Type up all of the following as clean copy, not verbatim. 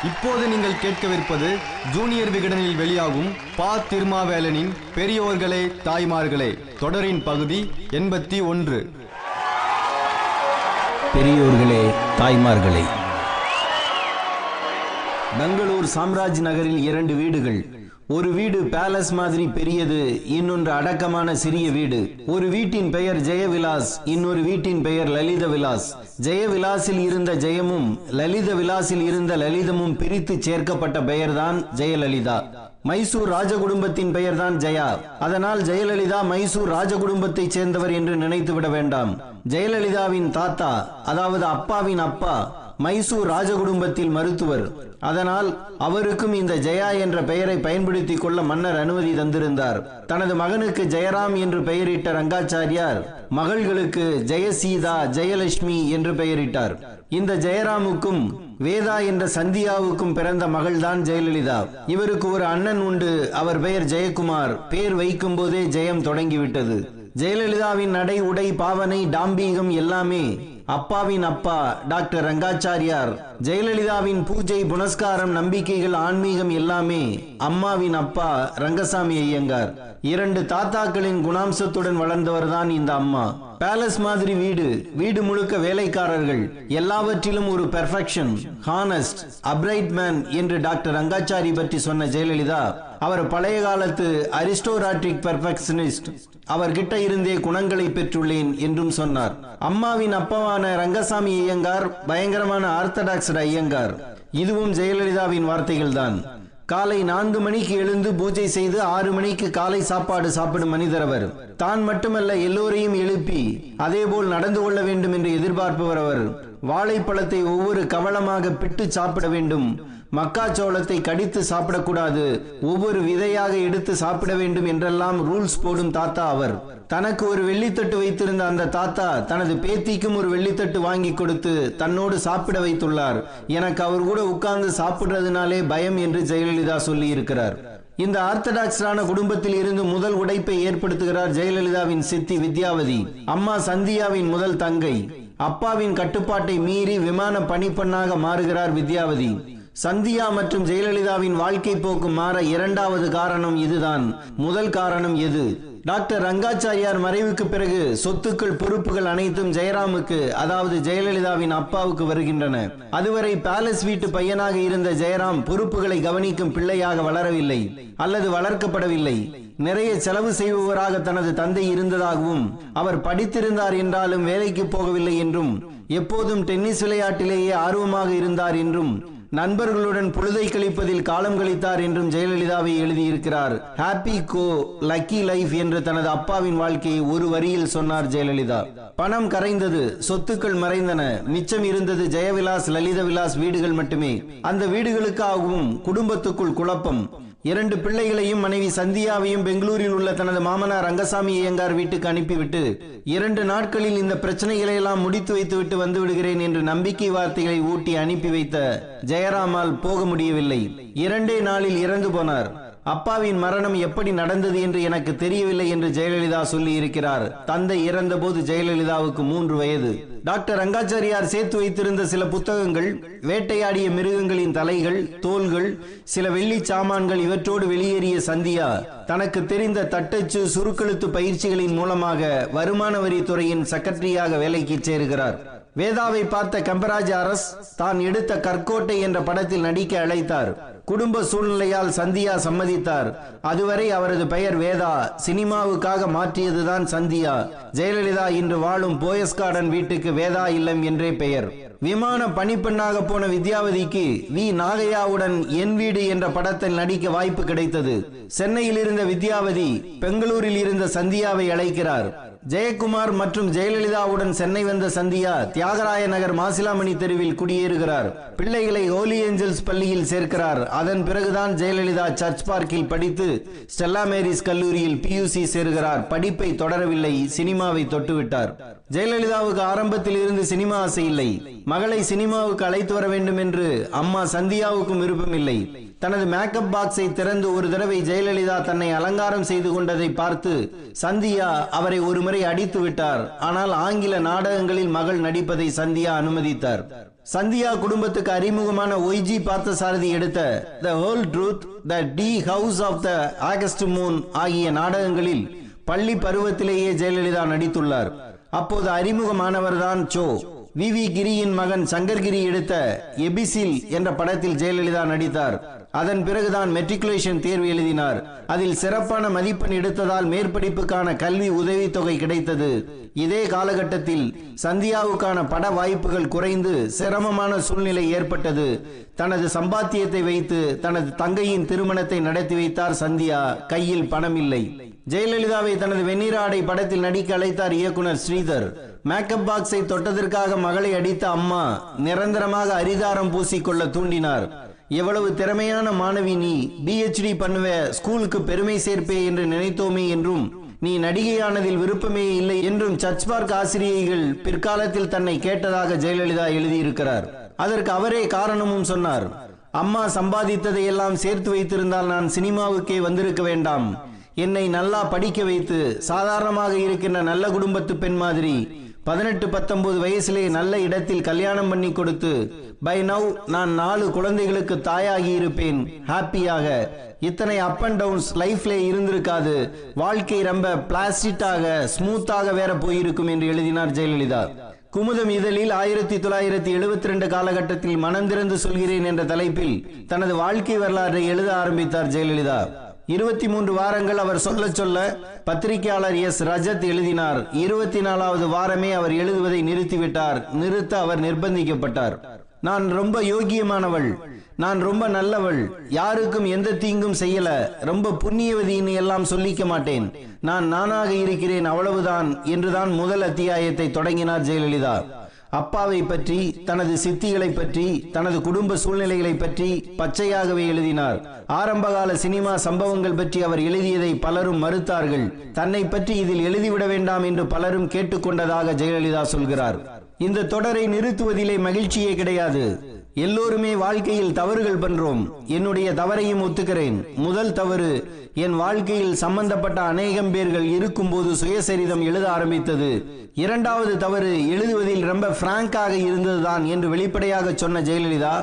இப்போது நீங்கள் கேட்கவிருப்பது ஜூனியர் விகடனில் வெளியாகும் பா. திருமாவேலனின் பெரியோர்களே தாய்மார்களே தொடரின் பகுதி 81. பெரியோர்களே தாய்மார்களே. பெங்களூர் சாம்ராஜ் நகரில் 2 வீடுகள். ஒரு வீடு பேலஸ் மாதிரி பெரியது, இன்னொன்று அடக்கமான சிறிய வீடு. ஒரு வீட்டின் பெயர் ஜெயவிலாஸ், இன்னொரு வீட்டின் பெயர் லலித விலாஸ். ஜெயவிலாசில் இருந்த ஜெயமும் லலித விலாசில் இருந்த லலிதமும் பிரித்து சேர்க்கப்பட்ட பெயர்தான் ஜெயலலிதா. மைசூர் ராஜகுடும்பத்தின் பெயர்தான் ஜெயா. அதனால் ஜெயலலிதா மைசூர் ராஜகுடும்பத்தை சேர்ந்தவர் என்று நினைத்து விட வேண்டாம். ஜெயலலிதாவின் தாத்தா, அதாவது அப்பாவின் அப்பா, மைசூர் ராஜகுடும்பத்தில் மருத்துவர். அதனால் அவருக்கும் இந்த ஜெயா என்ற பெயரை பயன்படுத்திக் கொள்ள மன்னர் அனுமதி தந்திருந்தார். தனது மகனுக்கு ஜெயராம் என்று பெயரிட்ட ரங்காச்சாரியார் மகள்களுக்கு ஜெயசீதா, ஜெயலட்சுமி என்று பெயரிட்டார். இந்த ஜெயராமுக்கும் வேதா என்ற சந்தியாவுக்கும் பிறந்த மகள்தான் ஜெயலலிதா. இவருக்கு ஒரு அண்ணன் உண்டு, அவர் பெயர் ஜெயக்குமார். பேர் வைக்கும் போதே ஜெயம் தொடங்கிவிட்டது. ஜெயலலிதாவின் நடை, உடை, பாவனை, டாம்பீகம் எல்லாமே அப்பாவின் அப்பா டாக்டர் ரங்காச்சாரியார். ஜெயலலிதாவின் பூஜை, புனஸ்காரம், நம்பிக்கைகள், ஆன்மீகம் எல்லாமே அம்மாவின் அப்பா ரங்கசாமி ஐயங்கார். 2 தாத்தாக்களின் குணாம்சத்துடன் வளர்ந்தவர்தான் இந்த அம்மா. பேலஸ் மாதிரி வீடு, வீடு முழுக்க வேலைக்காரர்கள், எல்லாவற்றிலும் ஒரு பெர்ஃபெக்ஷன், ஹானஸ்ட், அப்ரைட் மேன் என்று டாக்டர் ரங்காச்சாரி பற்றி சொன்ன ஜெயலலிதா, அவர் பழைய காலத்து அரிஸ்டோராட்டிக் பெர்ஃபெக்ஷனிஸ்ட், அவர்கிட்ட இருந்தே குணங்களை பெற்றுள்ளேன் என்றும் சொன்னார். அம்மாவின் அப்பாவான ரங்கசாமி ஐயங்கார் பயங்கரமான ஆர்த்தடாக்ஸ் ஐயங்கார். இதுவும் ஜெயலலிதாவின் வார்த்தைகள் தான். காலை 4 மணிக்கு எழுந்து பூஜை செய்து 6 மணிக்கு காலை சாப்பாடு சாப்பிடும் மனிதர் அவர். தான் மட்டுமல்ல, எல்லோரையும் எழுப்பி அதேபோல் நடந்து கொள்ள வேண்டும் என்று எதிர்பார்ப்பவர் அவர். வாழைப்பழத்தை ஒவ்வொரு கவளமாக பிட்டு சாப்பிட வேண்டும், மக்காச்சோளத்தை கடித்து சாப்பிடக்கூடாது, ஒவ்வொரு விதையாக எடுத்து சாப்பிட வேண்டும் என்றெல்லாம் ரூல்ஸ் போடும் தாத்தா அவர். தனக்கு ஒரு வெள்ளித்தட்டு வைத்திருந்த அந்த தாத்தா தனது பேத்திக்கும் ஒரு வெள்ளித்தட்டு வாங்கி கொடுத்து தன்னோடு சாப்பிட வைத்துள்ளார். எனக்கு அவர் கூட உட்கார்ந்து சாப்பிடுறதுனாலே பயம் என்று ஜெயலலிதா சொல்லி இருக்கிறார். இந்த ஆர்த்தடாக்ஸான குடும்பத்தில் இருந்து முதல் உடைப்பை ஏற்படுத்துகிறார் ஜெயலலிதாவின் சித்தி வித்யாவதி, அம்மா சந்தியாவின் முதல் தங்கை. அப்பாவின் கட்டுப்பாட்டை மீறி விமான பணிப்பெண்ணாக மாறுகிறார் வித்யாவதி. சந்தியா மற்றும் ஜெயலலிதாவின் வாழ்க்கை போக்கு மாற 2வது காரணம் இதுதான். முதல் காரணம் எது? டாக்டர் ரங்காச்சாரியார் மறைவுக்கு பிறகு சொத்துக்கள், பொறுப்புகள் அனைத்தும் ஜெயராமுக்கு, அதாவது ஜெயலலிதாவின் அப்பாவுக்கு வருகின்றன. அதுவரை பேலஸ் வீட்டு பையனாக இருந்த ஜெயராம் பொறுப்புகளை கவனிக்கும் பிள்ளையாக வளரவில்லை அல்லது வளர்க்கப்படவில்லை. நிறைய செலவு செய்பவராக தனது தந்தை இருந்ததாகவும், அவர் படித்திருந்தார் என்றாலும் வேலைக்கு போகவில்லை என்றும், எப்போதும் டென்னிஸ் விளையாட்டிலேயே ஆர்வமாக இருந்தார் என்றும், நண்பர்களுடன் பொழுதை கழிப்பதில் காலம் கழித்தார் என்றும் ஜெயலலிதாவை எழுதியிருக்கிறார். ஹாப்பி கோ லக்கி லைஃப் என்று தனது அப்பாவின் வாழ்க்கையை ஒரு வரியில் சொன்னார் ஜெயலலிதா. பணம் கரைந்தது, சொத்துக்கள் மறைந்தன, மிச்சம் இருந்தது ஜெயவிலாஸ், லலித விலாஸ் வீடுகள் மட்டுமே. அந்த வீடுகளுக்காகவும் குடும்பத்துக்குள் குழப்பம். 2 பிள்ளைகளையும் மனைவி சந்தியாவையும் பெங்களூரில் உள்ள தனது மாமனார் ரங்கசாமி ஐயங்கார் வீட்டுக்கு அனுப்பிவிட்டு 2 நாட்களில் இந்த பிரச்சனைகளை எல்லாம் முடித்து வைத்துவிட்டு வந்து விடுகிறேன் என்று நம்பிக்கை வார்த்தைகளை ஊட்டி அனுப்பி வைத்த ஜெயராமால் போக முடியவில்லை. 2 நாளில் இறந்து போனார். அப்பாவின் மரணம் எப்படி நடந்தது என்று எனக்கு தெரியவில்லை என்று ஜெயலலிதா சொல்லி இருக்கிறார். தந்தை இறந்த போது ஜெயலலிதாவுக்கு 3 வயது. டாக்டர் ரங்காச்சாரியார் சேர்த்து வைத்திருந்த சில புத்தகங்கள், வேட்டையாடிய மிருகங்களின் தலைகள், தோள்கள், சில வெள்ளி சாமான்கள், இவற்றோடு வெளியேறிய சந்தியா தனக்கு தெரிந்த தட்டச்சு, சுருக்கெழுத்து பயிற்சிகளின் மூலமாக வருமான வரித்துறையின் செக்ரட்டரியாக வேலைக்கு சேருகிறார். வேதாவை பார்த்த கம்பராஜ் அரஸ் தான் எடுத்த கற்கோட்டை என்ற படத்தில் நடிக்க அழைத்தார். குடும்ப சூழ்நிலையால் சந்தியா சம்மதித்தார். அதுவரை அவரது பெயர் வேதா, சினிமாவுக்காக மாற்றியதுதான் சந்தியா. ஜெயலலிதா இன்று வாழும் போயஸ் கார்டன் வீட்டுக்கு வேதா இல்லம் என்றே பெயர். விமான பணிப்பெண்ணாக போன வித்யாவதிக்கு வி நாகையாவுடன் என் வீடு என்ற படத்தில் நடிக்க வாய்ப்பு கிடைத்தது. சென்னையில் இருந்த வித்யாவதி பெங்களூரில் இருந்த சந்தியாவை அழைக்கிறார். ஜெயக்குமார் மற்றும் ஜெயலலிதாவுடன் சென்னை வந்த சந்தியா தியாகராய நகர் மாசிலாமணி தெருவில் குடியேறுகிறார். பிள்ளைகளை ஹோலி ஏஞ்சல்ஸ் பள்ளியில் சேர்க்கிறார். அதன் பிறகுதான் ஜெயலலிதா சர்ச் பார்க்கில் படித்து ஸ்டெல்லா மேரிஸ் கல்லூரியில் PUC சேருகிறார். படிப்பை தொடரவில்லை, சினிமாவை தொட்டுவிட்டார். ஜெயலலிதாவுக்கு ஆரம்பத்தில் இருந்து சினிமா ஆசை இல்லை. மகளை சினிமாவுக்கு அழைத்து வர வேண்டும் என்று அம்மா சந்தியாவுக்கும் விருப்பம் இல்லை. தனது மேக்கப் பாக்ஸை திறந்து ஒரு தடவை ஜெயலலிதா தன்னை அலங்காரம் செய்து கொண்டதை பார்த்து சந்தியா அவரை ஒருமுறை அடித்து விட்டார். ஆனால் ஆங்கில நாடகங்களில் மகள் நடிப்பதை சந்தியா அனுமதித்தார். சந்தியா குடும்பத்துக்கு அறிமுகமான ஒய்ஜி பார்த்தசாரதி எடுத்த the whole truth, the tea house of the August moon ஆகிய நாடகங்களில் பள்ளி பருவத்திலேயே ஜெயலலிதா நடித்துள்ளார். அப்போது அறிமுகமானவர்தான் சோ. வி கிரியின் மகன் சங்கர்கிரி எடுத்த எபிசில் என்ற படத்தில் ஜெயலலிதா நடித்தார். அதன் பிறகுதான் மெட்ரிகுலேஷன் தேர்வு எழுதினார். அதில் சிறப்பான மதிப்பெண் எடுத்ததால் மேற்படிப்புக்கான கல்வி உதவித்தொகை கிடைத்தது. இதே காலகட்டத்தில் சந்தியாவுக்கான பட வாய்ப்புகள் குறைந்து சிரமமான சூழ்நிலை ஏற்பட்டது. தனது சம்பாத்தியத்தை வைத்து தனது தங்கையின் திருமணத்தை நடத்தி வைத்தார் சந்தியா. கையில் பணம் இல்லை. ஜெயலலிதாவை தனது வெண்ணிற ஆடை படத்தில் நடிக்க அழைத்தார் இயக்குனர் ஸ்ரீதர். மேக்கப் பாக்ஸை தொட்டதற்காக மகளை அடித்த அம்மா நிரந்தரமாக அரிதாரம் பூசிக்கொள்ள தூண்டினார். எவ்வளவு திறமையான மாணவி நீ, PhD பண்ணுவ, ஸ்கூலுக்கு பெருமை சேர்ப்பே என்று நினைத்தோமே என்றும், நீ நடிகையானதில் விருப்பமே இல்லை என்றும் சர்ச் பார்க் ஆசிரியைகள் பிற்காலத்தில் தன்னை கேட்டதாக ஜெயலலிதா எழுதியிருக்கிறார். அதற்கு அவரே காரணமும் சொன்னார். அம்மா சம்பாதித்ததை எல்லாம் சேர்த்து வைத்திருந்தால் நான் சினிமாவுக்கே வந்திருக்க வேண்டாம். என்னை நல்லா படிக்க வைத்து சாதாரணமாக இருக்கின்ற நல்ல குடும்பத்து பெண் மாதிரி 18-19 வயசிலே நல்ல இடத்தில் கல்யாணம் பண்ணி கொடுத்து பை நவ் நான் 4 குழந்தைகளுக்கு தாயாகி இருப்பேன் ஹாப்பியாக. இத்தனை அப் அண்ட் டவுன்ஸ் லைஃப்ல இருந்திருக்காது. வாழ்க்கை ரொம்ப பிளாஸ்டிக்காக ஸ்மூத்தாக வேற போயிருக்கும் என்று எழுதினார் ஜெயலலிதா. குமுதம் இதழில் 1972 காலகட்டத்தில் மனம் திறந்து சொல்கிறேன் என்ற தலைப்பில் தனது வாழ்க்கை வரலாற்றை எழுத ஆரம்பித்தார் ஜெயலலிதா. 23 வாரங்கள் அவர் சொல்ல சொல்ல பத்திரிகையாளர் எஸ் ரஜத் எழுதினார். 24வது வாரமே அவர் எழுதுவதை நிறுத்திவிட்டார். நிறுத்த அவர் நிர்பந்திக்கப்பட்டார். நான் ரொம்ப யோகியமானவள், நான் ரொம்ப நல்லவள், யாருக்கும் எந்த தீங்கும் செய்யல, ரொம்ப புண்ணியவதின்னு எல்லாம் சொல்லிக்க மாட்டேன், நான் நானாக இருக்கிறேன் அவ்வளவுதான் என்றுதான் முதல் அத்தியாயத்தை தொடங்கினார் ஜெயலலிதா. அப்பாவை பற்றி, தனது சித்திகளை பற்றி, தனது குடும்ப சூழ்நிலைகளை பற்றி பச்சையாகவே எழுதினார். ஆரம்பகால சினிமா சம்பவங்கள் பற்றி அவர் எழுதியதை பலரும் மறுத்தார்கள். தன்னை பற்றி இதில் எழுதிவிட வேண்டாம் என்று பலரும் கேட்டுக்கொண்டதாக ஜெயலலிதா சொல்கிறார். இந்த தொடரை நிறுத்துவதிலே மகிழ்ச்சியே கிடையாது. எல்லோருமே வாழ்க்கையில் தவறுகள் பண்றோம். என்னுடைய தவறையும் ஒத்துக்கிறேன். முதல் தவறு, என் வாழ்க்கையில் சம்பந்தப்பட்ட அநேகம் பேர்கள் இருக்கும்போது சுயசரிதம் எழுத ஆரம்பித்தது. இரண்டாவது தவறு, எழுதுவதில் ரொம்ப பிராங்காக இருந்ததுதான் என்று வெளிப்படையாக சொன்ன ஜெயலலிதா,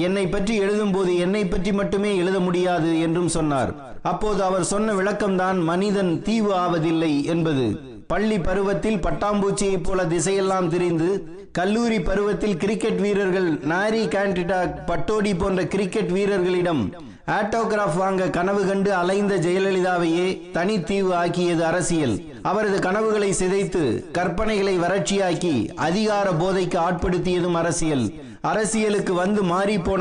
என்னை பற்றி எழுதும் போது என்னை பற்றி மட்டுமே எழுத முடியாது என்றும் சொன்னார். அப்போது அவர் சொன்ன விளக்கம்தான் மனிதன் தீவு ஆவதில்லை என்பது. பள்ளி பருவத்தில் பட்டாம்பூச்சியை போல திசையெல்லாம் திரிந்து, கல்லூரி பருவத்தில் கிரிக்கெட் வீரர்கள் நாரி கேண்டிடா, பட்டோடி போன்ற கிரிக்கெட் வீரர்களிடம் ஆட்டோகிராஃப் வாங்க கனவு கண்டு அலைந்த ஜெயலலிதாவையே தனித்தீவு ஆக்கியது அரசியல். அவரது கனவுகளை சிதைத்து கற்பனைகளை வறட்சியாக்கி அதிகார போதைக்கு ஆட்படுத்தியதும் அரசியல். அரசியலுக்கு வந்து மாறி போன